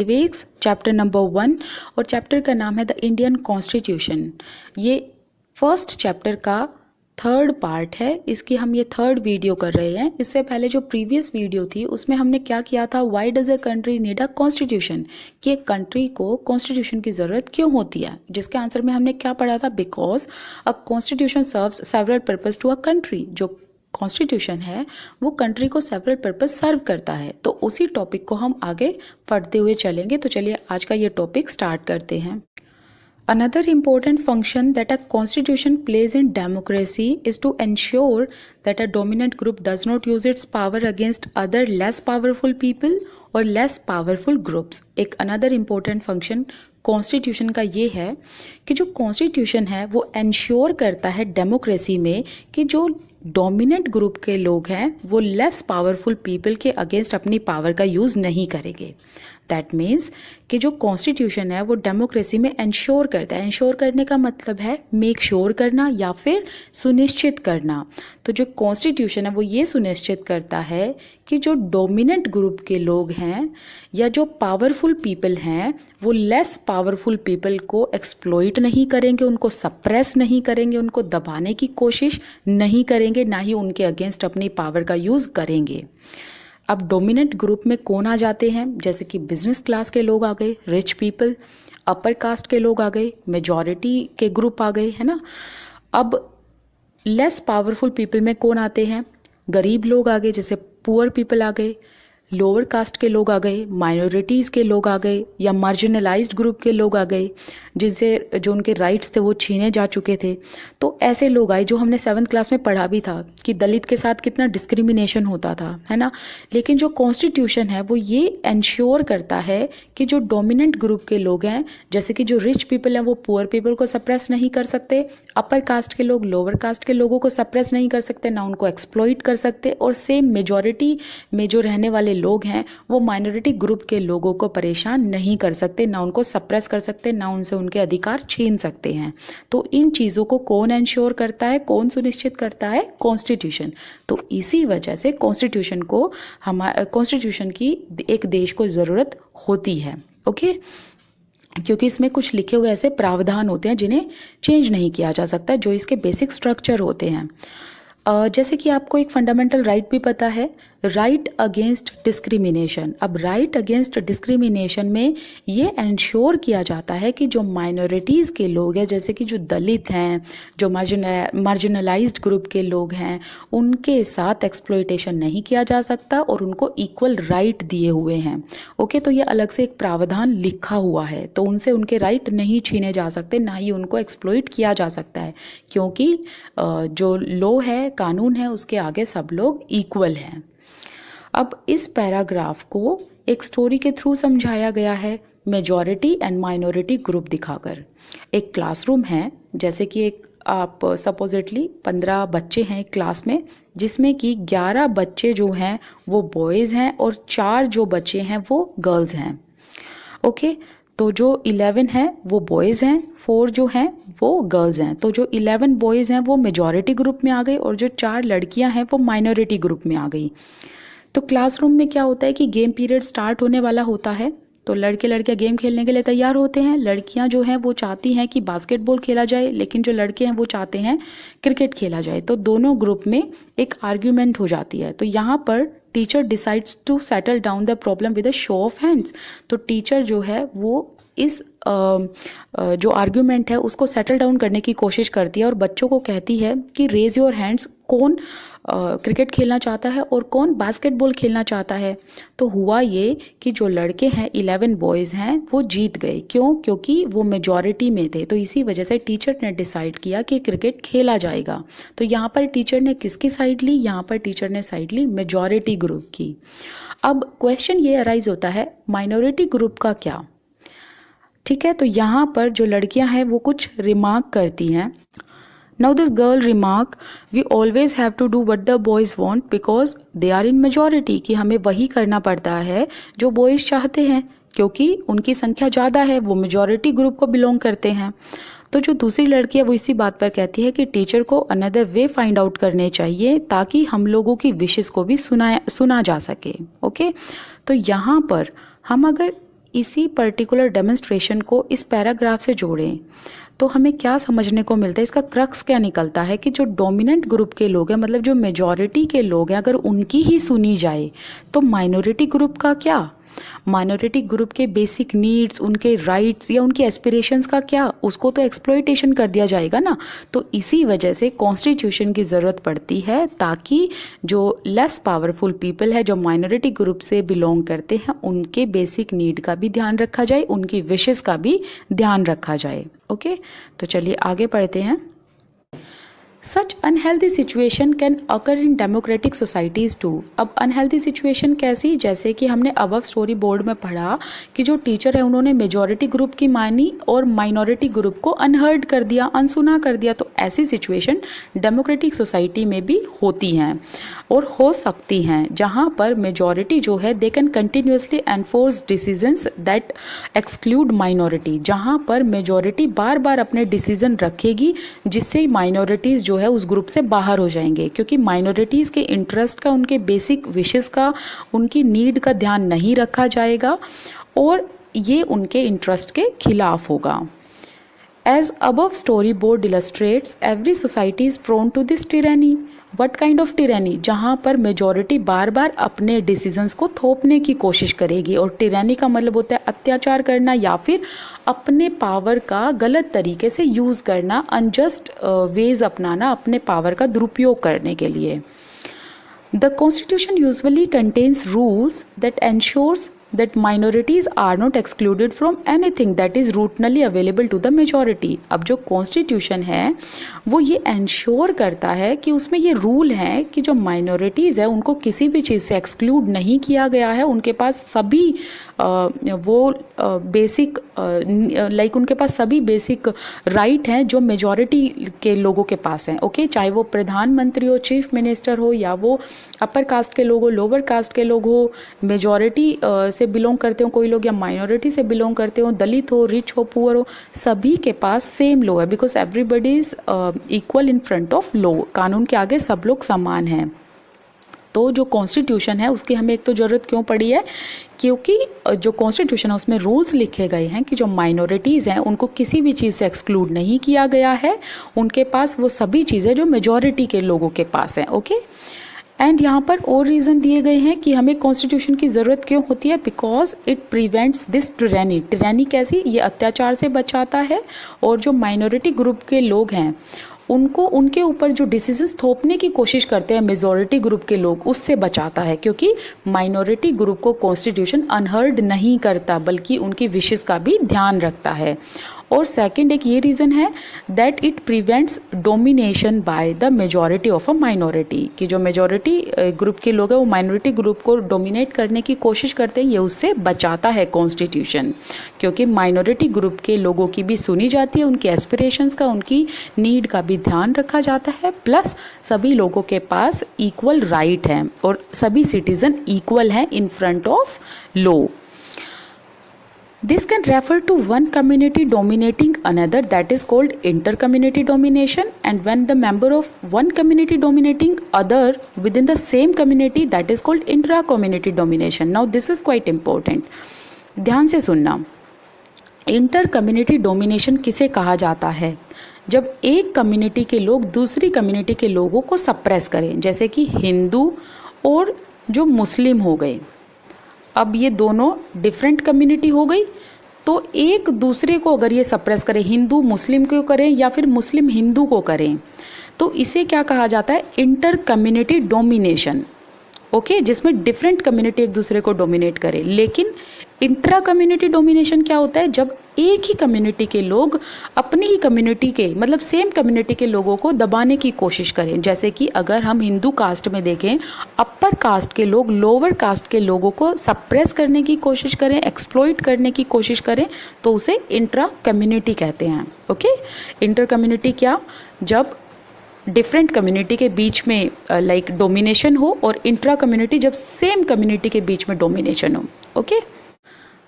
Vivax chapter number 1 और chapter का नाम है द इंडियन कॉन्स्टिट्यूशन। ये फर्स्ट चैप्टर का थर्ड पार्ट है। इसकी हम ये थर्ड वीडियो कर रहे हैं। इससे पहले जो प्रीवियस वीडियो थी उसमें हमने क्या किया था, why does a country need a constitution, कि एक कंट्री को कॉन्स्टिट्यूशन की ज़रूरत क्यों होती है, जिसके आंसर में हमने क्या पढ़ा था, because a constitution serves several purpose to a country. जो कॉन्स्टिट्यूशन है वो कंट्री को सेवरल पर्पस सर्व करता है। तो उसी टॉपिक को हम आगे पढ़ते हुए चलेंगे। तो चलिए आज का ये टॉपिक स्टार्ट करते हैं। Another important function that a constitution plays in democracy is to ensure that a dominant group does not use its power against other less powerful people or less powerful groups। एक another important function constitution का ये है कि जो constitution है वो ensure करता है डेमोक्रेसी में कि जो डोमिनेंट ग्रुप के लोग हैं वो लेस पावरफुल पीपल के अगेंस्ट अपनी पावर का यूज़ नहीं करेंगे। दैट मीन्स कि जो कॉन्स्टिट्यूशन है वो डेमोक्रेसी में इंश्योर करता है। इंश्योर करने का मतलब है मेक श्योर करना या फिर सुनिश्चित करना। तो जो कॉन्स्टिट्यूशन है वो ये सुनिश्चित करता है कि जो डोमिनेंट ग्रुप के लोग हैं या जो पावरफुल पीपल हैं वो लेस पावरफुल पीपल को एक्सप्लॉइट नहीं करेंगे, उनको सप्रेस नहीं करेंगे, उनको दबाने की कोशिश नहीं करेंगे, ना ही उनके अगेंस्ट अपनी पावर का यूज़ करेंगे। अब डोमिनेंट ग्रुप में कौन आ जाते हैं, जैसे कि बिजनेस क्लास के लोग आ गए, रिच पीपल, अपर कास्ट के लोग आ गए, मेजॉरिटी के ग्रुप आ गए, है ना। अब लेस पावरफुल पीपल में कौन आते हैं, गरीब लोग आ गए, जैसे पुअर पीपल आ गए, लोअर कास्ट के लोग आ गए, माइनॉरिटीज़ के लोग आ गए, या मार्जिनलाइज्ड ग्रुप के लोग आ गए जिनसे जो उनके राइट्स थे वो छीने जा चुके थे। तो ऐसे लोग आए जो हमने 7th क्लास में पढ़ा भी था कि दलित के साथ कितना डिस्क्रिमिनेशन होता था, है ना। लेकिन जो कॉन्स्टिट्यूशन है वो ये इंश्योर करता है कि जो डोमिनेंट ग्रुप के लोग हैं, जैसे कि जो रिच पीपल हैं वो पुअर पीपल को सप्रेस नहीं कर सकते, अपर कास्ट के लोग लोअर कास्ट के लोगों को सप्रेस नहीं कर सकते, ना उनको एक्सप्लॉइट कर सकते, और सेम मेजॉरिटी में जो रहने वाले लोग हैं वो माइनॉरिटी ग्रुप के लोगों को परेशान नहीं कर सकते, ना उनको सप्रेस कर सकते, ना उनसे उनके अधिकार छीन सकते हैं। तो इन चीज़ों को कौन इंश्योर करता है, कौन सुनिश्चित करता है, कॉन्स्टिट्यूशन। तो इसी वजह से कॉन्स्टिट्यूशन की एक देश को ज़रूरत होती है। ओके, क्योंकि इसमें कुछ लिखे हुए ऐसे प्रावधान होते हैं जिन्हें चेंज नहीं किया जा सकता, जो इसके बेसिक स्ट्रक्चर होते हैं। जैसे कि आपको एक फंडामेंटल राइट भी पता है, राइट अगेंस्ट डिस्क्रिमिनेशन। अब राइट अगेंस्ट डिस्क्रिमिनेशन में ये इंश्योर किया जाता है कि जो माइनॉरिटीज़ के लोग हैं, जैसे कि जो दलित हैं, जो मार्जिनलाइज्ड ग्रुप के लोग हैं, उनके साथ एक्सप्लॉइटेशन नहीं किया जा सकता और उनको इक्वल राइट दिए हुए हैं। ओके, तो ये अलग से एक प्रावधान लिखा हुआ है, तो उनसे उनके राइट नहीं छीने जा सकते, ना ही उनको एक्सप्लॉइट किया जा सकता है, क्योंकि जो लॉ है, कानून है, उसके आगे सब लोग इक्वल हैं। अब इस पैराग्राफ को एक स्टोरी के थ्रू समझाया गया है, मेजॉरिटी एंड माइनॉरिटी ग्रुप दिखाकर। एक क्लासरूम है, जैसे कि एक आप सपोजिटली 15 बच्चे हैं एक क्लास में, जिसमें कि 11 बच्चे जो हैं वो बॉयज़ हैं और 4 जो बच्चे हैं वो गर्ल्स हैं। ओके, तो जो 11 हैं वो बॉयज़ हैं, 4 जो हैं वो गर्ल्स हैं। तो जो 11 बॉयज़ हैं वो मेजॉरिटी ग्रुप में आ गए और जो 4 लड़कियां हैं वो माइनॉरिटी ग्रुप में आ गई। तो क्लासरूम में क्या होता है कि गेम पीरियड स्टार्ट होने वाला होता है, तो लड़के लड़कियां गेम खेलने के लिए तैयार होते हैं। लड़कियां जो हैं वो चाहती हैं कि बास्केटबॉल खेला जाए, लेकिन जो लड़के हैं वो चाहते हैं क्रिकेट खेला जाए। तो दोनों ग्रुप में एक आर्ग्यूमेंट हो जाती है। तो यहाँ पर teacher decides to settle down the problem with a show of hands. तो टीचर जो है वो इस जो आर्ग्यूमेंट है उसको सेटल डाउन करने की कोशिश करती है और बच्चों को कहती है कि रेज योर हैंड्स, कौन क्रिकेट खेलना चाहता है और कौन बास्केटबॉल खेलना चाहता है। तो हुआ ये कि जो लड़के हैं 11 बॉयज़ हैं वो जीत गए। क्यों? क्योंकि वो मेजॉरिटी में थे। तो इसी वजह से टीचर ने डिसाइड किया कि क्रिकेट खेला जाएगा। तो यहाँ पर टीचर ने किसकी साइड ली? यहाँ पर टीचर ने साइड ली मेजॉरिटी ग्रुप की। अब क्वेश्चन ये अराइज होता है, माइनॉरिटी ग्रुप का क्या? ठीक है, तो यहाँ पर जो लड़कियां हैं वो कुछ रिमार्क करती हैं। Now this girl remark, we always have to do what the boys want because they are in majority, कि हमें वही करना पड़ता है जो बॉयज़ चाहते हैं क्योंकि उनकी संख्या ज़्यादा है, वो मेजॉरिटी ग्रुप को बिलोंग करते हैं। तो जो दूसरी लड़की है वो इसी बात पर कहती है कि टीचर को अनदर वे फाइंड आउट करने चाहिए ताकि हम लोगों की विशेस को भी सुना जा सके। ओके, तो यहाँ पर हम अगर इसी पर्टिकुलर डेमोन्स्ट्रेशन को इस पैराग्राफ से जोड़ें तो हमें क्या समझने को मिलता है, इसका क्रक्स क्या निकलता है कि जो डोमिनेंट ग्रुप के लोग हैं, मतलब जो मेजॉरिटी के लोग हैं, अगर उनकी ही सुनी जाए तो माइनॉरिटी ग्रुप का क्या, माइनॉरिटी ग्रुप के बेसिक नीड्स, उनके राइट्स या उनके एस्पिरेशंस का क्या, उसको तो एक्सप्लॉइटेशन कर दिया जाएगा ना। तो इसी वजह से कॉन्स्टिट्यूशन की ज़रूरत पड़ती है ताकि जो लेस पावरफुल पीपल है, जो माइनॉरिटी ग्रुप से बिलोंग करते हैं, उनके बेसिक नीड का भी ध्यान रखा जाए, उनकी विशेस का भी ध्यान रखा जाए। ओके, तो चलिए आगे पढ़ते हैं। Such unhealthy situation can occur in democratic societies too। अब अनहेल्दी सिचुएशन कैसी, जैसे कि हमने अबव स्टोरी बोर्ड में पढ़ा कि जो टीचर है उन्होंने मेजॉरिटी ग्रुप की मानी और माइनॉरिटी ग्रुप को अनहर्ड कर दिया, अनसुना कर दिया। तो ऐसी सिचुएशन डेमोक्रेटिक सोसाइटी में भी होती हैं और हो सकती हैं, जहाँ पर मेजॉरिटी जो है they can continuously enforce decisions that exclude minority, जहाँ पर मेजॉरिटी बार बार अपने डिसीजन रखेगी जिससे माइनॉरिटीज़ जो है उस ग्रुप से बाहर हो जाएंगे, क्योंकि माइनॉरिटीज़ के इंटरेस्ट का, उनके बेसिक विशेस का, उनकी नीड का ध्यान नहीं रखा जाएगा और ये उनके इंटरेस्ट के खिलाफ होगा। As above storyboard illustrates, every society is prone to this tyranny। What kind of tyranny? जहाँ पर मेजॉरिटी बार बार अपने डिसीजंस को थोपने की कोशिश करेगी, और tyranny का मतलब होता है अत्याचार करना या फिर अपने पावर का गलत तरीके से यूज़ करना, अनजस्ट वेज अपनाना अपने पावर का दुरुपयोग करने के लिए। The Constitution usually contains rules that ensures that minorities are not excluded from anything that is routinely available to the majority। अब जो कॉन्स्टिट्यूशन है वो ये इंश्योर करता है कि उसमें ये रूल है कि जो माइनॉरिटीज़ है उनको किसी भी चीज़ से एक्सक्लूड नहीं किया गया है, उनके पास सभी वो बेसिक लाइक उनके पास सभी बेसिक राइट हैं जो मेजॉरिटी के लोगों के पास हैं। ओके, चाहे वो प्रधानमंत्री हो, चीफ मिनिस्टर हो, या वो अपर कास्ट के लोग हो, लोअर कास्ट के लोग हो, मेजॉरिटी से बिलोंग करते हो कोई लोग, या माइनॉरिटी से बिलोंग करते हो, दलित हो, रिच हो, पुअर हो, सभी के पास सेम लॉ है, because everybody is equal in front of law. कानून के आगे सब लोग समान हैं। तो जो कॉन्स्टिट्यूशन है उसकी हमें एक तो ज़रूरत क्यों पड़ी है, क्योंकि जो कॉन्स्टिट्यूशन है उसमें रूल्स लिखे गए हैं कि जो माइनॉरिटीज़ हैं उनको किसी भी चीज़ से एक्सक्लूड नहीं किया गया है, उनके पास वो सभी चीज़ें जो मेजॉरिटी के लोगों के पास हैं। ओके, एंड यहाँ पर और रीज़न दिए गए हैं कि हमें कॉन्स्टिट्यूशन की ज़रूरत क्यों होती है, बिकॉज इट प्रिवेंट्स दिस टिरैनी। टिरैनी कैसी, ये अत्याचार से बचाता है, और जो माइनॉरिटी ग्रुप के लोग हैं उनको उनके ऊपर जो डिसीजंस थोपने की कोशिश करते हैं मेजॉरिटी ग्रुप के लोग, उससे बचाता है, क्योंकि माइनॉरिटी ग्रुप को कॉन्स्टिट्यूशन अनहर्ड नहीं करता बल्कि उनकी विशेस का भी ध्यान रखता है। और सेकंड एक ये रीज़न है that it prevents domination by the majority of a minority, कि जो मेजॉरिटी ग्रुप के लोग हैं वो माइनॉरिटी ग्रुप को डोमिनेट करने की कोशिश करते हैं, ये उससे बचाता है कॉन्स्टिट्यूशन, क्योंकि माइनॉरिटी ग्रुप के लोगों की भी सुनी जाती है, उनके एस्पिरेशंस का, उनकी नीड का भी ध्यान रखा जाता है, प्लस सभी लोगों के पास इक्वल राइट है और सभी सिटीजन इक्वल हैं in front of law. This can refer to one community dominating another, that is called inter-community domination, and when the member of one community dominating other within the same community, that is called intra-community domination। Now this is quite important, ध्यान से सुनना। Inter-community domination किसे कहा जाता है, जब एक community के लोग दूसरी कम्युनिटी के लोगों को सप्रेस करें, जैसे कि हिंदू और जो मुस्लिम हो गए। अब ये दोनों डिफरेंट कम्युनिटी हो गई, तो एक दूसरे को अगर ये सप्रेस करें, हिंदू मुस्लिम को करें या फिर मुस्लिम हिंदू को करें, तो इसे क्या कहा जाता है, इंटर कम्युनिटी डोमिनेशन। ओके, जिसमें डिफरेंट कम्युनिटी एक दूसरे को डोमिनेट करे। लेकिन इंट्रा कम्युनिटी डोमिनेशन क्या होता है, जब एक ही कम्युनिटी के लोग अपनी ही कम्युनिटी के, मतलब सेम कम्युनिटी के लोगों को दबाने की कोशिश करें। जैसे कि अगर हम हिंदू कास्ट में देखें, अपर कास्ट के लोग लोअर कास्ट के लोगों को सप्रेस करने की कोशिश करें, एक्सप्लॉइट करने की कोशिश करें, तो उसे इंट्रा कम्युनिटी कहते हैं। ओके, इंटर कम्युनिटी क्या, जब डिफरेंट कम्युनिटी के बीच में लाइक डोमिनेशन हो, और इंट्रा कम्युनिटी जब सेम कम्युनिटी के बीच में डोमिनेशन हो। Okay,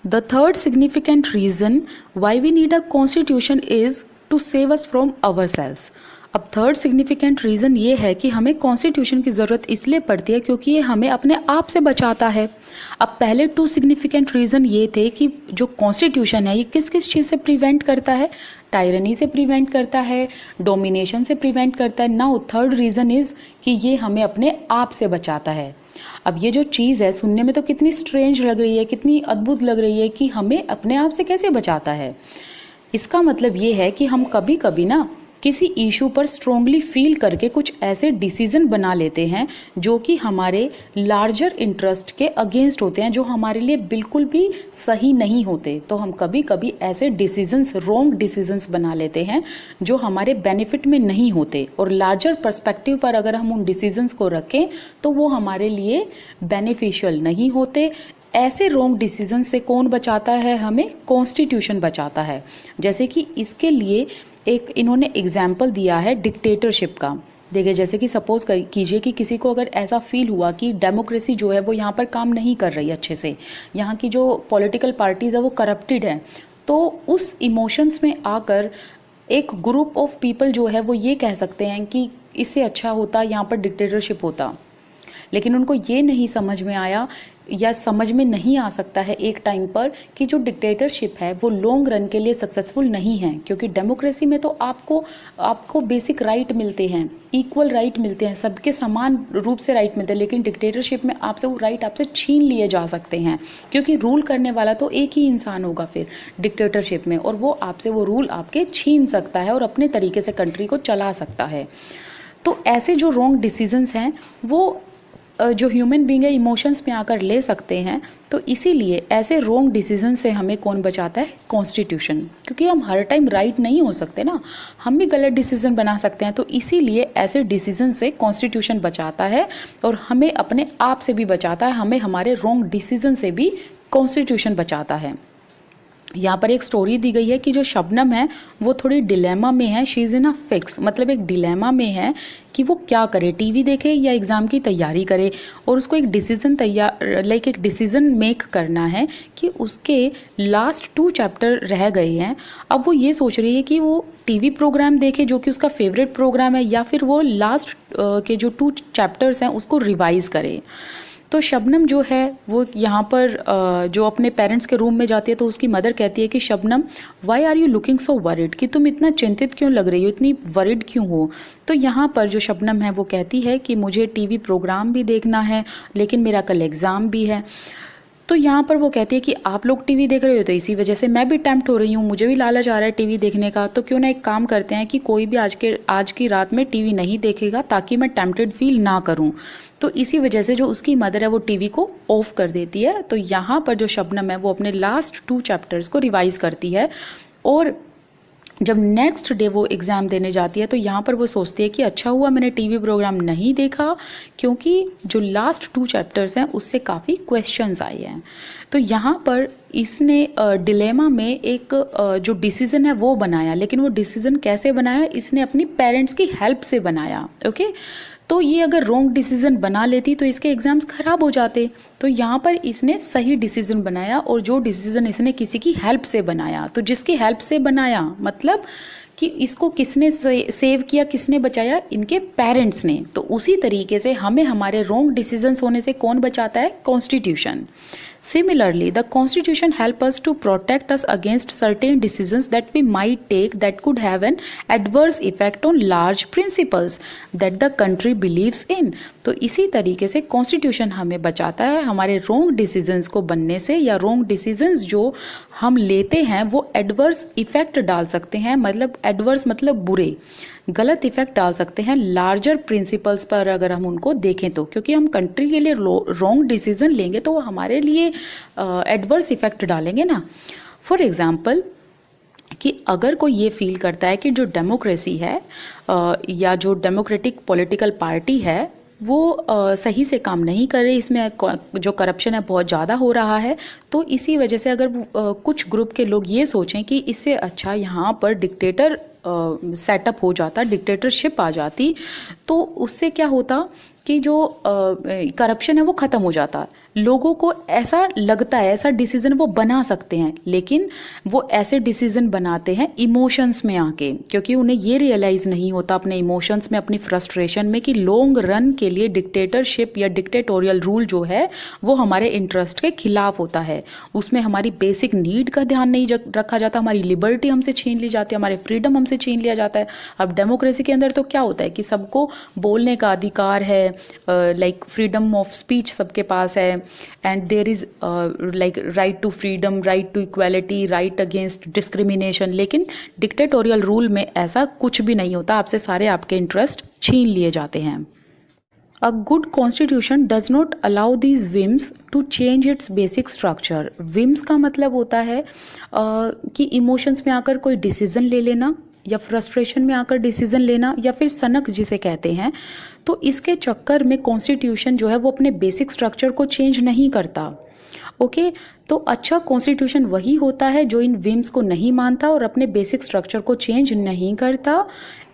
the third significant reason why we need a constitution is to save us from ourselves. अब थर्ड सिग्निफिकेंट रीज़न ये है कि हमें कॉन्स्टिट्यूशन की ज़रूरत इसलिए पड़ती है क्योंकि ये हमें अपने आप से बचाता है। अब पहले टू सिग्निफिकेंट रीज़न ये थे कि जो कॉन्स्टिट्यूशन है ये किस किस चीज़ से प्रिवेंट करता है, टायरनी से प्रिवेंट करता है, डोमिनेशन से प्रिवेंट करता है। नाउ थर्ड रीज़न इज़ कि ये हमें अपने आप से बचाता है। अब ये जो चीज़ है सुनने में तो कितनी स्ट्रेंज लग रही है, कितनी अद्भुत लग रही है कि हमें अपने आप से कैसे बचाता है। इसका मतलब ये है कि हम कभी कभी ना किसी इशू पर स्ट्रोंगली फील करके कुछ ऐसे डिसीजन बना लेते हैं जो कि हमारे लार्जर इंटरेस्ट के अगेंस्ट होते हैं, जो हमारे लिए बिल्कुल भी सही नहीं होते। तो हम कभी कभी ऐसे डिसीजंस, रॉन्ग डिसीजंस बना लेते हैं जो हमारे बेनिफिट में नहीं होते, और लार्जर पर्सपेक्टिव पर अगर हम उन डिसीजंस को रखें तो वो हमारे लिए बेनिफिशियल नहीं होते। ऐसे रॉन्ग डिसीजन से कौन बचाता है? हमें कॉन्स्टिट्यूशन बचाता है। जैसे कि इसके लिए एक इन्होंने एग्जाम्पल दिया है डिक्टेटरशिप का। देखिए, जैसे कि सपोज कीजिए कि किसी को अगर ऐसा फील हुआ कि डेमोक्रेसी जो है वो यहाँ पर काम नहीं कर रही अच्छे से, यहाँ की जो पॉलिटिकल पार्टीज़ है वो करप्टेड है, तो उस इमोशंस में आकर एक ग्रुप ऑफ पीपल जो है वो ये कह सकते हैं कि इससे अच्छा होता यहाँ पर डिक्टेटरशिप होता। लेकिन उनको ये नहीं समझ में आया या समझ में नहीं आ सकता है एक टाइम पर कि जो डिक्टेटरशिप है वो लॉन्ग रन के लिए सक्सेसफुल नहीं है, क्योंकि डेमोक्रेसी में तो आपको बेसिक राइट मिलते हैं, इक्वल राइट मिलते हैं, सबके समान रूप से राइट मिलते हैं। लेकिन डिक्टेटरशिप में आपसे वो राइट आपसे छीन लिए जा सकते हैं, क्योंकि रूल करने वाला तो एक ही इंसान होगा फिर डिक्टेटरशिप में, और वो आपसे वो रूल आपके छीन सकता है और अपने तरीके से कंट्री को चला सकता है। तो ऐसे जो रॉन्ग डिसीजंस हैं वो जो ह्यूमन बीइंग है इमोशंस में आकर ले सकते हैं। तो इसीलिए ऐसे रॉन्ग डिसीजन से हमें कौन बचाता है? कॉन्स्टिट्यूशन। क्योंकि हम हर टाइम राइट नहीं हो सकते ना, हम भी गलत डिसीजन बना सकते हैं। तो इसीलिए ऐसे डिसीजन से कॉन्स्टिट्यूशन बचाता है और हमें अपने आप से भी बचाता है, हमें हमारे रॉन्ग डिसीजन से भी कॉन्स्टिट्यूशन बचाता है। यहाँ पर एक स्टोरी दी गई है कि जो शबनम है वो थोड़ी डिलेमा में है, she is in a fix, मतलब एक डिलेमा में है कि वो क्या करे, टीवी देखे या एग्ज़ाम की तैयारी करे। और उसको एक डिसीज़न एक डिसीज़न मेक करना है कि उसके लास्ट 2 चैप्टर रह गए हैं। अब वो ये सोच रही है कि वो टीवी प्रोग्राम देखे जो कि उसका फेवरेट प्रोग्राम है, या फिर वो लास्ट के जो 2 चैप्टर्स हैं उसको रिवाइज़ करे। तो शबनम जो है वो यहाँ पर जो अपने पेरेंट्स के रूम में जाती है तो उसकी मदर कहती है कि Shabnam, why are you looking so worried, कि तुम इतना चिंतित क्यों लग रही हो, इतनी वरिड क्यों हो। तो यहाँ पर जो शबनम है वो कहती है कि मुझे टीवी प्रोग्राम भी देखना है, लेकिन मेरा कल एग्ज़ाम भी है। तो यहाँ पर वो कहती है कि आप लोग टीवी देख रहे हो तो इसी वजह से मैं भी टेम्प्ट हो रही हूँ, मुझे भी लालच आ रहा है टीवी देखने का। तो क्यों ना एक काम करते हैं कि कोई भी आज की रात में टीवी नहीं देखेगा, ताकि मैं टेम्प्टेड फील ना करूँ। तो इसी वजह से जो उसकी मदर है वो टीवी को ऑफ कर देती है। तो यहाँ पर जो शबनम है वो अपने लास्ट 2 चैप्टर्स को रिवाइज करती है, और जब नेक्स्ट डे वो एग्ज़ाम देने जाती है तो यहाँ पर वो सोचती है कि अच्छा हुआ मैंने टीवी प्रोग्राम नहीं देखा, क्योंकि जो लास्ट 2 चैप्टर्स हैं उससे काफ़ी क्वेश्चंस आए हैं। तो यहाँ पर इसने डिलेमा में एक जो डिसीज़न है वो बनाया, लेकिन वो डिसीज़न कैसे बनाया? इसने अपनी पेरेंट्स की हेल्प से बनाया। ओके, तो ये अगर रॉन्ग डिसीजन बना लेती तो इसके एग्ज़ाम्स ख़राब हो जाते। तो यहाँ पर इसने सही डिसीजन बनाया, और जो डिसीजन इसने किसी की हेल्प से बनाया, तो जिसकी हेल्प से बनाया मतलब कि इसको किसने सेव किया, किसने बचाया? इनके पेरेंट्स ने। तो उसी तरीके से हमें हमारे रॉन्ग डिसीजंस होने से कौन बचाता है? Constitution. Similarly, the Constitution helps us to protect us against certain decisions that we might take that could have an adverse effect on large principles that the country believes in. तो इसी तरीके से Constitution हमें बचाता है हमारे wrong decisions को बनने से, या wrong decisions जो हम लेते हैं वो adverse effect डाल सकते हैं, मतलब adverse मतलब बुरे, गलत इफेक्ट डाल सकते हैं लार्जर प्रिंसिपल्स पर अगर हम उनको देखें तो। क्योंकि हम कंट्री के लिए रॉन्ग डिसीजन लेंगे तो वो हमारे लिए एडवर्स इफेक्ट डालेंगे ना। फॉर एग्जांपल कि अगर कोई ये फील करता है कि जो डेमोक्रेसी है या जो डेमोक्रेटिक पॉलिटिकल पार्टी है वो सही से काम नहीं कर रही, इसमें जो करप्शन है बहुत ज़्यादा हो रहा है, तो इसी वजह से अगर कुछ ग्रुप के लोग ये सोचें कि इससे अच्छा यहाँ पर डिक्टेटर सेटअप हो जाता, डिक्टेटरशिप आ जाती, तो उससे क्या होता कि जो करप्शन है वो ख़त्म हो जाता। लोगों को ऐसा लगता है, ऐसा डिसीज़न वो बना सकते हैं, लेकिन वो ऐसे डिसीज़न बनाते हैं इमोशंस में आके, क्योंकि उन्हें ये रियलाइज़ नहीं होता अपने इमोशंस में, अपनी फ्रस्ट्रेशन में, कि लॉन्ग रन के लिए डिक्टेटरशिप या डिक्टेटोरियल रूल जो है वो हमारे इंटरेस्ट के खिलाफ होता है। उसमें हमारी बेसिक नीड का ध्यान नहीं रखा जाता, हमारी लिबर्टी हमसे छीन ली जाती है, हमारे फ्रीडम हमसे छीन लिया जाता है। अब डेमोक्रेसी के अंदर तो क्या होता है कि सबको बोलने का अधिकार है, लाइक फ्रीडम ऑफ स्पीच सबके पास है, and there is like right to freedom, right to equality, right against discrimination. लेकिन डिक्टेटोरियल रूल में ऐसा कुछ भी नहीं होता, आपसे सारे आपके इंटरेस्ट छीन लिए जाते हैं। A good constitution does not allow these whims to change its basic structure. whims का मतलब होता है कि इमोशंस में आकर कोई डिसीजन ले लेना, या फ्रस्ट्रेशन में आकर डिसीजन लेना, या फिर सनक जिसे कहते हैं। तो इसके चक्कर में कॉन्स्टिट्यूशन जो है वो अपने बेसिक स्ट्रक्चर को चेंज नहीं करता। ओके तो अच्छा कॉन्स्टिट्यूशन वही होता है जो इन विम्स को नहीं मानता और अपने बेसिक स्ट्रक्चर को चेंज नहीं करता,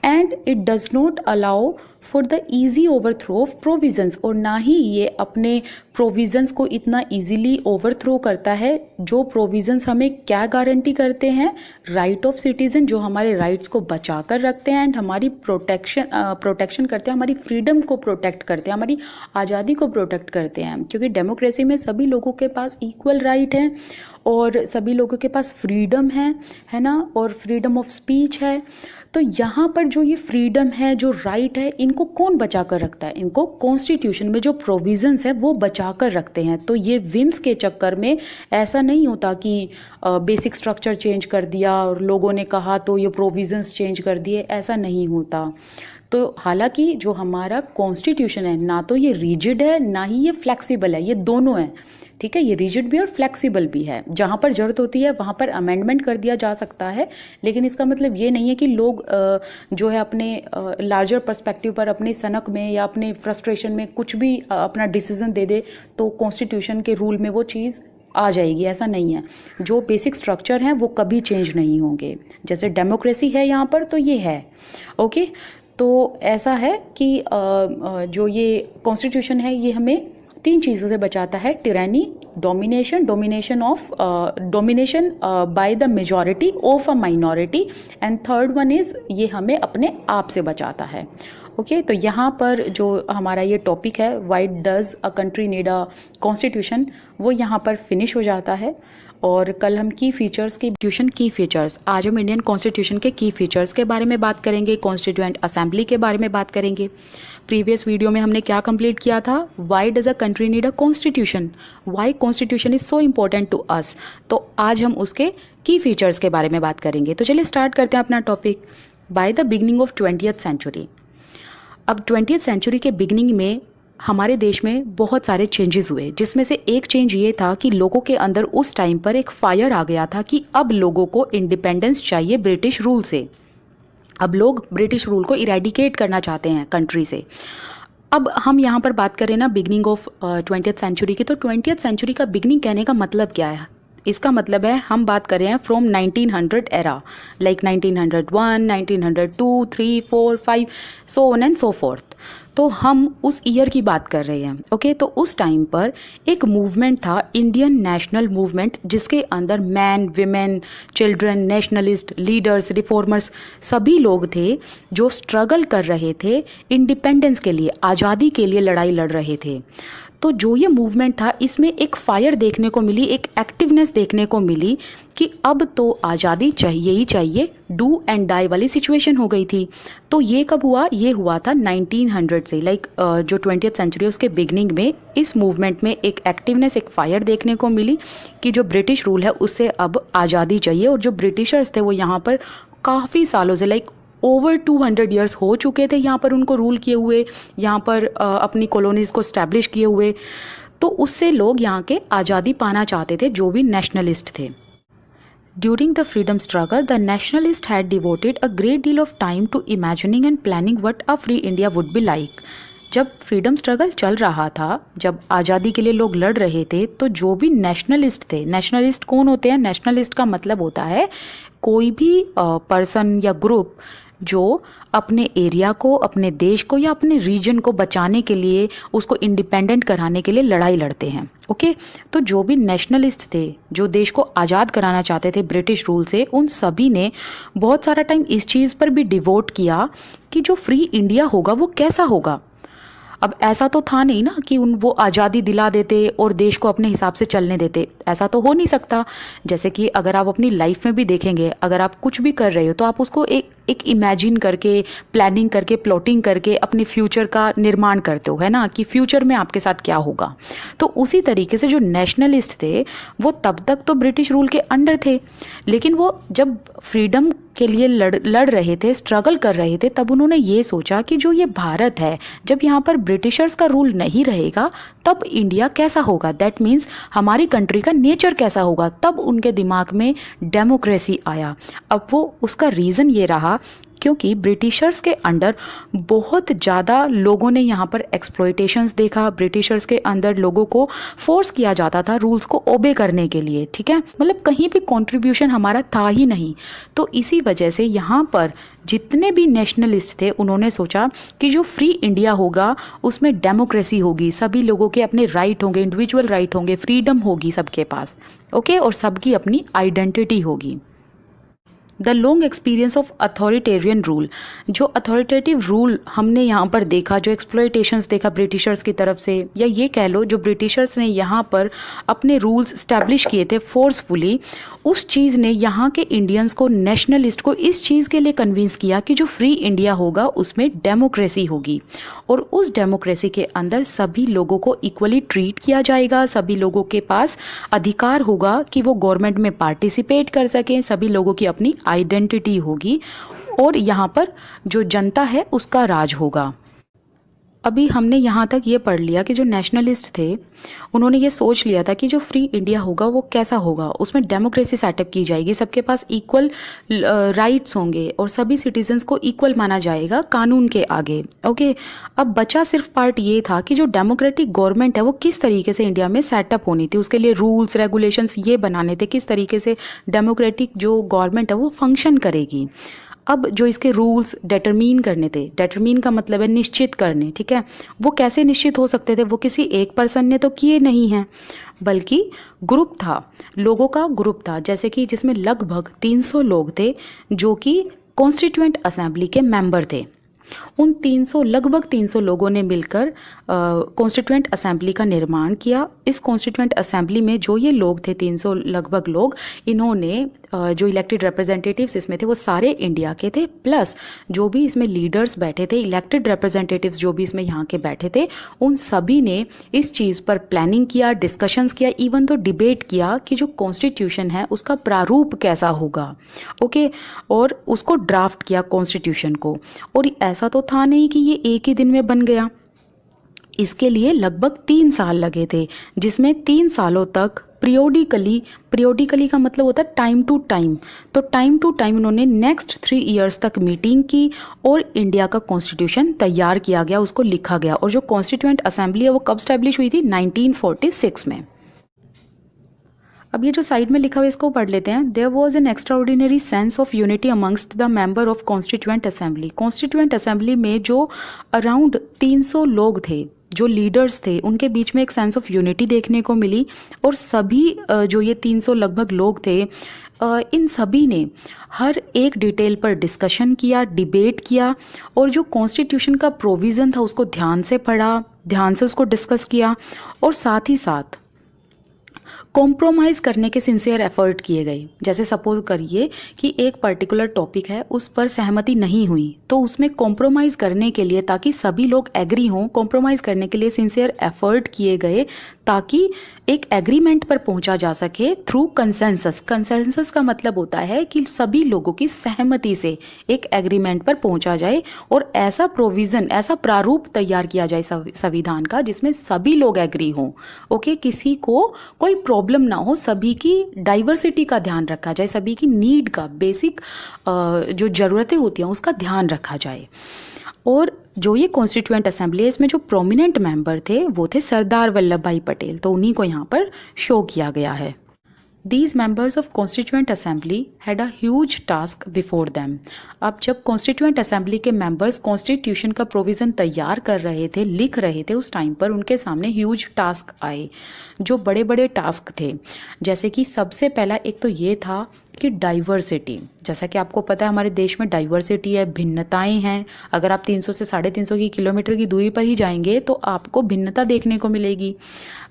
and it does not allow for the easy overthrow of provisions, और ना ही ये अपने प्रोविजंस को इतना ईजीली ओवरथ्रो करता है। जो प्रोविजंस हमें क्या गारंटी करते हैं, राइट ऑफ सिटीजन, जो हमारे राइट्स को बचा कर रखते हैं एंड हमारी प्रोटेक्शन करते हैं, हमारी फ्रीडम को प्रोटेक्ट करते हैं, हमारी आज़ादी को प्रोटेक्ट करते हैं। क्योंकि डेमोक्रेसी में सभी लोगों के पास इक्वल राइट है और सभी लोगों के पास फ्रीडम है ना, और फ्रीडम ऑफ स्पीच है। तो यहाँ पर जो ये फ्रीडम है, जो राइट है, इनको कौन बचा कर रखता है? इनको कॉन्स्टिट्यूशन में जो प्रोविजंस है वो बचा कर रखते हैं। तो ये विम्स के चक्कर में ऐसा नहीं होता कि बेसिक स्ट्रक्चर चेंज कर दिया और लोगों ने कहा तो ये प्रोविजंस चेंज कर दिए, ऐसा नहीं होता। तो हालांकि जो हमारा कॉन्स्टिट्यूशन है ना तो ये रिजिड है ना ही ये फ्लेक्सिबल है, ये दोनों है। ठीक है, ये रिजिड भी और फ्लेक्सिबल भी है। जहाँ पर ज़रूरत होती है वहाँ पर अमेंडमेंट कर दिया जा सकता है, लेकिन इसका मतलब ये नहीं है कि लोग जो है अपने लार्जर पर्सपेक्टिव पर, अपनी सनक में या अपने फ्रस्ट्रेशन में कुछ भी अपना डिसीजन दे दे तो कॉन्स्टिट्यूशन के रूल में वो चीज़ आ जाएगी, ऐसा नहीं है। जो बेसिक स्ट्रक्चर हैं वो कभी चेंज नहीं होंगे। जैसे डेमोक्रेसी है यहाँ पर तो ये है। ओके तो ऐसा है कि जो ये कॉन्स्टिट्यूशन है ये हमें 3 चीज़ों से बचाता है: tyranny, domination by the majority of a minority, and third one is ये हमें अपने आप से बचाता है। ओके तो यहाँ पर जो हमारा ये टॉपिक है, why does a country need a constitution, वो यहाँ पर फिनिश हो जाता है। और कल हम की फीचर्स, आज हम इंडियन कॉन्स्टिट्यूशन के की फीचर्स के बारे में बात करेंगे, कॉन्स्टिट्यूएंट असेंबली के बारे में बात करेंगे। प्रीवियस वीडियो में हमने क्या कंप्लीट किया था? Why does a country need a constitution, why constitution is so important to us. तो आज हम उसके की फीचर्स के बारे में बात करेंगे। तो चलिए स्टार्ट करते हैं अपना topic. By the beginning of 20th century, अब 20th सेंचुरी के बिगनिंग में हमारे देश में बहुत सारे चेंजेस हुए, जिसमें से एक चेंज ये था कि लोगों के अंदर उस टाइम पर एक फायर आ गया था कि अब लोगों को इंडिपेंडेंस चाहिए ब्रिटिश रूल से। अब लोग ब्रिटिश रूल को इरेडिकेट करना चाहते हैं कंट्री से। अब हम यहाँ पर बात करें ना बिगनिंग ऑफ 20th सेंचुरी की, तो 20th सेंचुरी का बिगनिंग कहने का मतलब क्या है? इसका मतलब है हम बात कर रहे हैं from 1900 era, like 1901, 1902, 3, 4, 5 so on and so fourth. तो हम उस ईयर की बात कर रहे हैं। ओके तो उस टाइम पर एक मूवमेंट था, इंडियन नेशनल मूवमेंट, जिसके अंदर man, women, children, nationalist, leaders, reformers सभी लोग थे जो स्ट्रगल कर रहे थे इंडिपेंडेंस के लिए, आज़ादी के लिए लड़ाई लड़ रहे थे। तो जो ये मूवमेंट था इसमें एक फायर देखने को मिली, एक एक्टिवनेस देखने को मिली कि अब तो आज़ादी चाहिए ही चाहिए, डू एंड डाई वाली सिचुएशन हो गई थी। तो ये कब हुआ? ये हुआ था 1900 से, लाइक जो 20th सेंचुरी है उसके बिगनिंग में इस मूवमेंट में एक एक्टिवनेस, एक फायर देखने को मिली कि जो ब्रिटिश रूल है उससे अब आज़ादी चाहिए। और जो ब्रिटिशर्स थे वो यहाँ पर काफ़ी सालों से, लाइक ओवर 200 ईयर्स हो चुके थे यहाँ पर उनको रूल किए हुए, यहाँ पर अपनी कॉलोनीज़ को स्टैब्लिश किए हुए। तो उससे लोग यहाँ के आज़ादी पाना चाहते थे, जो भी नेशनलिस्ट थे। During the freedom struggle, the nationalists had devoted a great deal of time to imagining and planning what a free India would be like. जब फ्रीडम स्ट्रगल चल रहा था, जब आज़ादी के लिए लोग लड़ रहे थे, तो जो भी नेशनलिस्ट थे, नेशनलिस्ट कौन होते हैं? नेशनलिस्ट का मतलब होता है कोई भी पर्सन या ग्रुप जो अपने एरिया को, अपने देश को या अपने रीजन को बचाने के लिए, उसको इंडिपेंडेंट कराने के लिए लड़ाई लड़ते हैं। ओके, तो जो भी नेशनलिस्ट थे, जो देश को आज़ाद कराना चाहते थे ब्रिटिश रूल से, उन सभी ने बहुत सारा टाइम इस चीज़ पर भी डिवोट किया कि जो फ्री इंडिया होगा वो कैसा होगा। अब ऐसा तो था नहीं ना कि वो आज़ादी दिला देते और देश को अपने हिसाब से चलने देते, ऐसा तो हो नहीं सकता। जैसे कि अगर आप अपनी लाइफ में भी देखेंगे, अगर आप कुछ भी कर रहे हो तो आप उसको एक इमेजिन करके, प्लानिंग करके, प्लॉटिंग करके अपने फ्यूचर का निर्माण करते हो, है ना, कि फ्यूचर में आपके साथ क्या होगा। तो उसी तरीके से जो नेशनलिस्ट थे वो तब तक तो ब्रिटिश रूल के अंडर थे, लेकिन वो जब फ्रीडम के लिए लड़ रहे थे, स्ट्रगल कर रहे थे, तब उन्होंने ये सोचा कि जो ये भारत है, जब यहाँ पर ब्रिटिशर्स का रूल नहीं रहेगा तब इंडिया कैसा होगा, दैट मीन्स हमारी कंट्री का नेचर कैसा होगा। तब उनके दिमाग में डेमोक्रेसी आया। अब वो उसका रीज़न ये रहा क्योंकि ब्रिटिशर्स के अंडर बहुत ज़्यादा लोगों ने यहाँ पर एक्सप्लॉयटेशंस देखा। ब्रिटिशर्स के अंदर लोगों को फोर्स किया जाता था रूल्स को ओबे करने के लिए, ठीक है, मतलब कहीं भी कंट्रीब्यूशन हमारा था ही नहीं। तो इसी वजह से यहाँ पर जितने भी नेशनलिस्ट थे उन्होंने सोचा कि जो फ्री इंडिया होगा उसमें डेमोक्रेसी होगी, सभी लोगों के अपने राइट होंगे, इंडिविजुअल राइट होंगे, फ्रीडम होगी सबके पास, ओके, और सबकी अपनी आइडेंटिटी होगी। The long experience of authoritarian rule, जो अथॉरिटेटिव रूल हमने यहाँ पर देखा, जो एक्सप्लॉयटेशंस देखा ब्रिटिशर्स की तरफ से, या ये कह लो जो ब्रिटिशर्स ने यहाँ पर अपने रूल्स स्टैब्लिश किए थे फोर्सफुली, उस चीज़ ने यहाँ के इंडियंस को, नेशनलिस्ट को इस चीज़ के लिए कन्विंस किया कि जो फ्री इंडिया होगा उसमें डेमोक्रेसी होगी और उस डेमोक्रेसी के अंदर सभी लोगों को इक्वली ट्रीट किया जाएगा, सभी लोगों के पास अधिकार होगा कि वो गवर्नमेंट में पार्टिसिपेट कर सकें, सभी लोगों की अपनी आइडेंटिटी होगी और यहाँ पर जो जनता है उसका राज होगा। अभी हमने यहाँ तक ये पढ़ लिया कि जो नेशनलिस्ट थे उन्होंने ये सोच लिया था कि जो फ्री इंडिया होगा वो कैसा होगा, उसमें डेमोक्रेसी सेटअप की जाएगी, सबके पास इक्वल राइट्स होंगे और सभी सिटीजन्स को इक्वल माना जाएगा कानून के आगे। ओके, अब बचा सिर्फ पार्ट ये था कि जो डेमोक्रेटिक गवर्नमेंट है वो किस तरीके से इंडिया में सेटअप होनी थी, उसके लिए रूल्स रेगुलेशंस ये बनाने थे, किस तरीके से डेमोक्रेटिक जो गवर्नमेंट है वो फंक्शन करेगी। अब जो इसके रूल्स डिटरमीन करने थे, डिटरमीन का मतलब है निश्चित करने, ठीक है, वो कैसे निश्चित हो सकते थे? वो किसी एक पर्सन ने तो किए नहीं हैं, बल्कि ग्रुप था, लोगों का ग्रुप था, जैसे कि जिसमें लगभग 300 लोग थे जो कि कॉन्स्टिट्यूएंट असेंबली के मेंबर थे। उन लगभग 300 लोगों ने मिलकर कॉन्स्टिट्यूएंट असेंबली का निर्माण किया। इस कॉन्स्टिट्यूएंट असेंबली में जो ये लोग थे, 300 लगभग लोग, इन्होंने जो इलेक्टेड रिप्रेजेंटेटिव्स इसमें थे वो सारे इंडिया के थे, प्लस जो भी इसमें लीडर्स बैठे थे, इलेक्टेड रिप्रेजेंटेटिव्स जो भी इसमें यहाँ के बैठे थे, उन सभी ने इस चीज़ पर प्लानिंग किया, डिस्कशंस किया, इवन तो डिबेट किया कि जो कॉन्स्टिट्यूशन है उसका प्रारूप कैसा होगा, ओके, और उसको ड्राफ्ट किया कॉन्स्टिट्यूशन को। और ऐसा तो था नहीं कि ये एक ही दिन में बन गया, इसके लिए लगभग 3 साल लगे थे, जिसमें 3 सालों तक पीरियोडिकली का मतलब होता है टाइम टू टाइम, तो टाइम टू टाइम उन्होंने नेक्स्ट 3 इयर्स तक मीटिंग की और इंडिया का कॉन्स्टिट्यूशन तैयार किया गया, उसको लिखा गया। और जो कॉन्स्टिट्यूएंट असेंबली है वो कब स्टैब्लिश हुई थी? 1946 में। अब ये जो साइड में लिखा हुआ है इसको पढ़ लेते हैं। There was an extraordinary sense of unity amongst the member of constituent assembly. Constituent assembly में जो अराउंड 300 लोग थे, जो लीडर्स थे, उनके बीच में एक सेंस ऑफ यूनिटी देखने को मिली। और सभी जो ये 300 लगभग लोग थे, इन सभी ने हर एक डिटेल पर डिस्कशन किया, डिबेट किया और जो कॉन्स्टिट्यूशन का प्रोविज़न था उसको ध्यान से पढ़ा, ध्यान से उसको डिस्कस किया और साथ ही साथ कॉम्प्रोमाइज़ करने के सिंसियर एफर्ट किए गए। जैसे सपोज करिए कि एक पर्टिकुलर टॉपिक है, उस पर सहमति नहीं हुई, तो उसमें कॉम्प्रोमाइज़ करने के लिए, ताकि सभी लोग एग्री हों, कॉम्प्रोमाइज़ करने के लिए सिंसियर एफर्ट किए गए ताकि एक एग्रीमेंट पर पहुंचा जा सके थ्रू कंसेंसस। कंसेंसस का मतलब होता है कि सभी लोगों की सहमति से एक एग्रीमेंट पर पहुंचा जाए और ऐसा प्रोविज़न, ऐसा प्रारूप तैयार किया जाए संविधान का जिसमें सभी लोग एग्री हों, ओके, किसी को कोई प्रॉब्लम ना हो, सभी की डाइवर्सिटी का ध्यान रखा जाए, सभी की नीड का, बेसिक जो ज़रूरतें होती हैं उसका ध्यान रखा जाए। और जो ये कॉन्स्टिट्यूएंट असेंबली है इसमें जो प्रोमिनेंट मेंबर थे वो थे सरदार वल्लभ भाई पटेल, तो उन्हीं को यहाँ पर शो किया गया है। These members of Constituent Assembly had a huge task before them. अब जब Constituent Assembly के members कॉन्स्टिट्यूशन का प्रोविज़न तैयार कर रहे थे, लिख रहे थे, उस टाइम पर उनके सामने ह्यूज टास्क आए, जो बड़े बड़े टास्क थे। जैसे कि सबसे पहला एक तो ये था कि डाइवर्सिटी, जैसा कि आपको पता है हमारे देश में डाइवर्सिटी है, भिन्नताएं हैं। अगर आप 300 से 350 की किलोमीटर की दूरी पर ही जाएंगे तो आपको भिन्नता देखने को मिलेगी।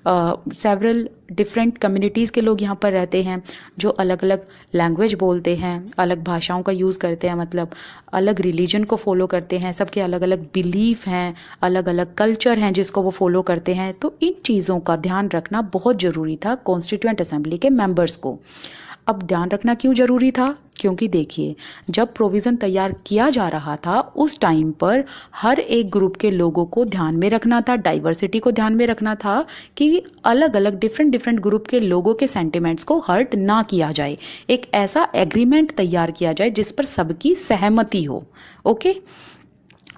सेवरल डिफरेंट कम्युनिटीज़ के लोग यहाँ पर रहते हैं जो अलग अलग लैंग्वेज बोलते हैं, अलग भाषाओं का यूज़ करते हैं, मतलब अलग रिलीजन को फॉलो करते हैं, सबके अलग अलग बिलीफ हैं, अलग अलग कल्चर हैं जिसको वो फॉलो करते हैं। तो इन चीज़ों का ध्यान रखना बहुत ज़रूरी था कॉन्स्टिट्यूएंट असेंबली के मेंबर्स को। अब ध्यान रखना क्यों ज़रूरी था? क्योंकि देखिए, जब प्रोविज़न तैयार किया जा रहा था उस टाइम पर हर एक ग्रुप के लोगों को ध्यान में रखना था, डाइवर्सिटी को ध्यान में रखना था कि अलग अलग डिफरेंट ग्रुप के लोगों के सेंटिमेंट्स को हर्ट ना किया जाए। एक ऐसा एग्रीमेंट तैयार किया जाए जिस पर सबकी सहमति हो। ओके,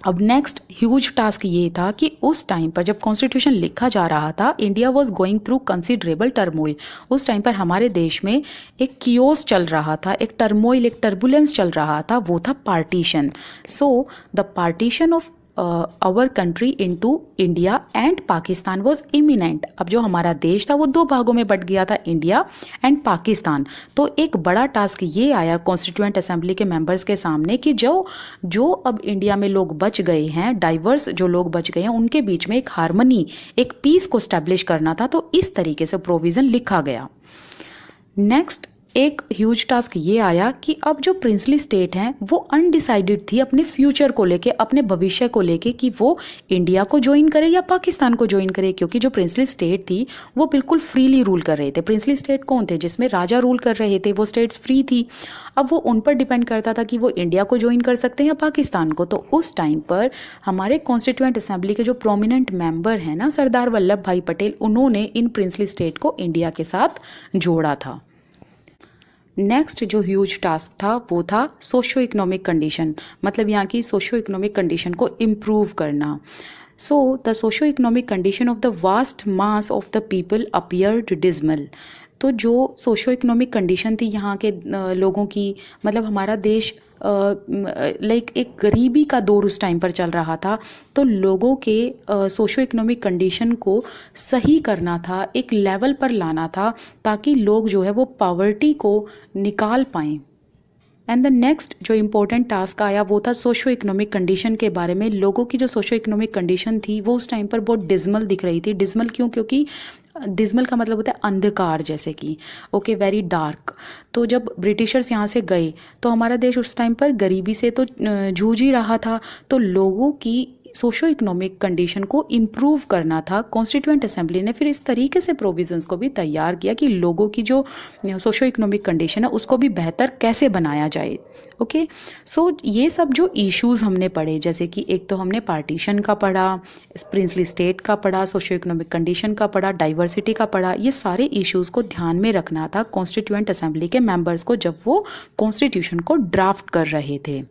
अब नेक्स्ट ह्यूज टास्क ये था कि उस टाइम पर जब कॉन्स्टिट्यूशन लिखा जा रहा था, India was going through considerable turmoil. उस टाइम पर हमारे देश में एक कियोस चल रहा था, एक टर्मोइल, एक टर्बुलेंस चल रहा था, वो था partition. So the partition of our country into India and Pakistan was imminent. अब जो हमारा देश था वो दो भागों में बट गया था, इंडिया एंड पाकिस्तान। तो एक बड़ा टास्क ये आया कॉन्स्टिट्यूएंट असेंबली के मेंबर्स के सामने कि जो अब इंडिया में लोग बच गए हैं, डाइवर्स जो लोग बच गए हैं, उनके बीच में एक हार्मनी, एक पीस को स्टैब्लिश करना था। तो इस तरीके से प्रोविज़न लिखा गया। नेक्स्ट एक ह्यूज टास्क ये आया कि अब जो प्रिंसली स्टेट हैं वो अनडिसाइडेड थी अपने फ्यूचर को लेके, अपने भविष्य को लेके कि वो इंडिया को ज्वाइन करे या पाकिस्तान को ज्वाइन करे, क्योंकि जो प्रिंसली स्टेट थी वो बिल्कुल फ्रीली रूल कर रहे थे। प्रिंसली स्टेट कौन थे? जिसमें राजा रूल कर रहे थे, वो स्टेट्स फ्री थी। अब वो उन पर डिपेंड करता था कि वो इंडिया को ज्वाइन कर सकते हैं या पाकिस्तान को। तो उस टाइम पर हमारे कॉन्स्टिट्यूएंट असेंबली के जो प्रोमिनेंट मेंबर हैं ना, सरदार वल्लभ भाई पटेल, उन्होंने इन प्रिंसली स्टेट को इंडिया के साथ जोड़ा था। नेक्स्ट जो ह्यूज टास्क था वो था सोशो इकोनॉमिक कंडीशन, मतलब यहाँ की सोशो इकोनॉमिक कंडीशन को इम्प्रूव करना। So the socio economic condition of the vast mass of the people appeared dismal. तो जो सोशो इकोनॉमिक कंडीशन थी यहाँ के लोगों की, मतलब हमारा देश लाइक एक गरीबी का दौर उस टाइम पर चल रहा था। तो लोगों के सोशो इकोनॉमिक कंडीशन को सही करना था, एक लेवल पर लाना था, ताकि लोग जो है वो पॉवर्टी को निकाल पाएँ। एंड द नेक्स्ट जो इम्पोर्टेंट टास्क आया वो था सोशो इकोनॉमिक कंडीशन के बारे में। लोगों की जो सोशो इकोनॉमिक कंडीशन थी वो उस टाइम पर बहुत डिसमल दिख रही थी। डिसमल क्यों? क्योंकि डिसमल का मतलब होता है अंधकार, जैसे कि ओके, वेरी डार्क। तो जब ब्रिटिशर्स यहाँ से गए तो हमारा देश उस टाइम पर गरीबी से तो जूझ ही रहा था। तो लोगों की सोशो इकोनॉमिक कंडीशन को इम्प्रूव करना था। कॉन्स्टिट्यूएंट असेंबली ने फिर इस तरीके से प्रोविजंस को भी तैयार किया कि लोगों की जो सोशो इकोनॉमिक कंडीशन है उसको भी बेहतर कैसे बनाया जाए। ओके, सो ये सब जो इश्यूज़ हमने पढ़े, जैसे कि एक तो हमने पार्टीशन का पढ़ा, प्रिंसली स्टेट का पढ़ा, सोशो इकोनॉमिक कंडीशन का पढ़ा, डाइवर्सिटी का पढ़ा। ये सारे इश्यूज़ को ध्यान में रखना था कॉन्स्टिट्यूएंट असेंबली के मेंबर्स को जब वो कॉन्स्टिट्यूशन को ड्राफ्ट कर रहे थे।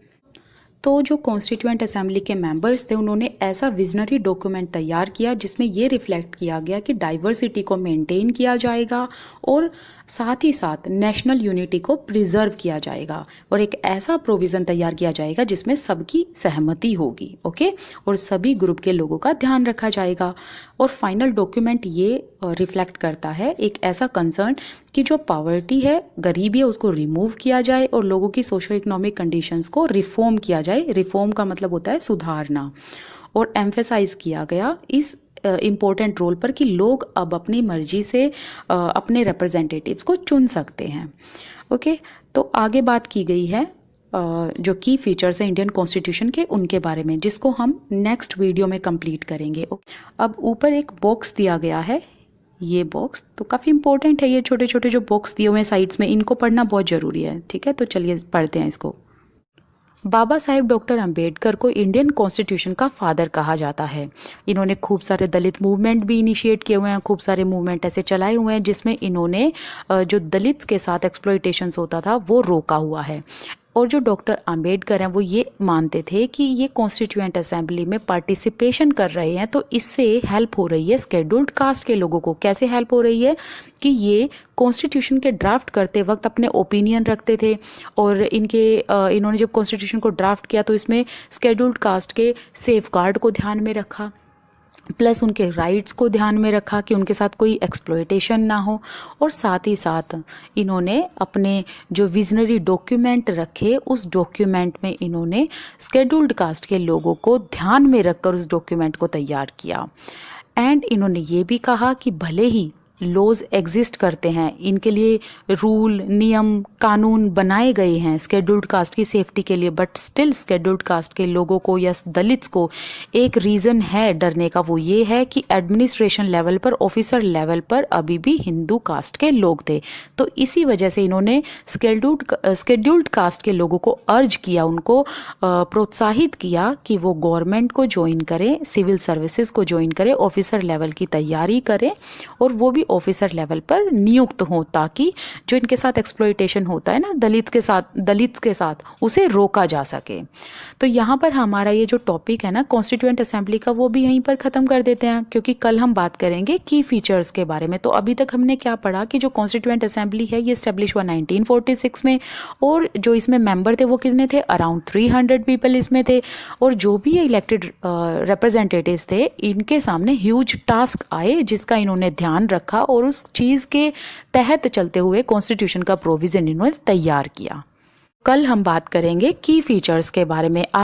तो जो कॉन्स्टिट्यूएंट असेंबली के मेंबर्स थे उन्होंने ऐसा विजनरी डॉक्यूमेंट तैयार किया जिसमें ये रिफ्लेक्ट किया गया कि डाइवर्सिटी को मेंटेन किया जाएगा और साथ ही साथ नेशनल यूनिटी को प्रिजर्व किया जाएगा, और एक ऐसा प्रोविज़न तैयार किया जाएगा जिसमें सबकी सहमति होगी। ओके, और सभी ग्रुप के लोगों का ध्यान रखा जाएगा। और फाइनल डॉक्यूमेंट ये रिफ्लेक्ट करता है एक ऐसा कंसर्न कि जो पॉवर्टी है, गरीबी है, उसको रिमूव किया जाए और लोगों की सोशो इकोनॉमिक कंडीशंस को रिफॉर्म किया जाए। रिफॉर्म का मतलब होता है सुधारना। और एम्फेसाइज किया गया इस इम्पोर्टेंट रोल पर कि लोग अब अपनी मर्जी से अपने रिप्रेजेंटेटिव्स को चुन सकते हैं। ओके, तो आगे बात की गई है जो की फीचर्स हैं इंडियन कॉन्स्टिट्यूशन के, उनके बारे में, जिसको हम नेक्स्ट वीडियो में कंप्लीट करेंगे। अब ऊपर एक बॉक्स दिया गया है, ये बॉक्स तो काफ़ी इंपॉर्टेंट है। ये छोटे छोटे जो बॉक्स दिए हुए हैं साइड्स में, इनको पढ़ना बहुत ज़रूरी है। ठीक है, तो चलिए पढ़ते हैं इसको। बाबा साहेब डॉक्टर अंबेडकर को इंडियन कॉन्स्टिट्यूशन का फादर कहा जाता है। इन्होंने खूब सारे दलित मूवमेंट भी इनिशिएट किए हुए हैं, खूब सारे मूवमेंट ऐसे चलाए हुए हैं जिसमें इन्होंने जो दलित के साथ एक्सप्लॉयटेशंस होता था वो रोका हुआ है। और जो डॉक्टर अंबेडकर हैं वो ये मानते थे कि ये कॉन्स्टिट्यूएंट असेंबली में पार्टिसिपेशन कर रहे हैं तो इससे हेल्प हो रही है स्केड्यूल्ड कास्ट के लोगों को। कैसे हेल्प हो रही है कि ये कॉन्स्टिट्यूशन के ड्राफ्ट करते वक्त अपने ओपिनियन रखते थे, और इन्होंने जब कॉन्स्टिट्यूशन को ड्राफ्ट किया तो इसमें स्केड्यूल्ड कास्ट के सेफगार्ड को ध्यान में रखा, प्लस उनके राइट्स को ध्यान में रखा कि उनके साथ कोई एक्सप्लॉयटेशन ना हो। और साथ ही साथ इन्होंने अपने जो विजनरी डॉक्यूमेंट रखे उस डॉक्यूमेंट में इन्होंने स्केड्यूल्ड कास्ट के लोगों को ध्यान में रखकर उस डॉक्यूमेंट को तैयार किया। एंड इन्होंने ये भी कहा कि भले ही लॉज एग्जिस्ट करते हैं, इनके लिए रूल नियम कानून बनाए गए हैं स्केड्यूल्ड कास्ट की सेफ्टी के लिए, बट स्टिल स्केड्यूल्ड कास्ट के लोगों को या दलित्स को एक रीज़न है डरने का, वो ये है कि एडमिनिस्ट्रेशन लेवल पर ऑफिसर लेवल पर अभी भी हिंदू कास्ट के लोग थे। तो इसी वजह से इन्होंने स्केड्यूल्ड कास्ट के लोगों को अर्ज किया, उनको प्रोत्साहित किया कि वो गवर्नमेंट को ज्वाइन करें, सिविल सर्विसेज को ज्वाइन करें, ऑफिसर लेवल की तैयारी करें और वो भी ऑफिसर लेवल पर नियुक्त हो, ताकि जो इनके साथ एक्सप्लॉयटेशन होता है ना दलित्स के साथ उसे रोका जा सके। तो यहाँ पर हमारा ये जो टॉपिक है ना कॉन्स्टिट्यूएंट असेंबली का, वो भी यहीं पर ख़त्म कर देते हैं, क्योंकि कल हम बात करेंगे की फीचर्स के बारे में। तो अभी तक हमने क्या पढ़ा कि जो कॉन्स्टिट्यूएंट असेंबली है ये स्टेब्लिश हुआ 1946 में, और जो इसमें मेंबर थे वो कितने थे, अराउंड 300 पीपल इसमें थे। और जो भी ये इलेक्टेड रिप्रेजेंटेटिव्स थे इनके सामने ह्यूज टास्क आए जिसका इन्होंने ध्यान रखा और उस चीज़ के तहत चलते हुए कॉन्स्टिट्यूशन का प्रोविज़न इन्होंने तैयार किया। कल हम बात करेंगे की फीचर्स के बारे में।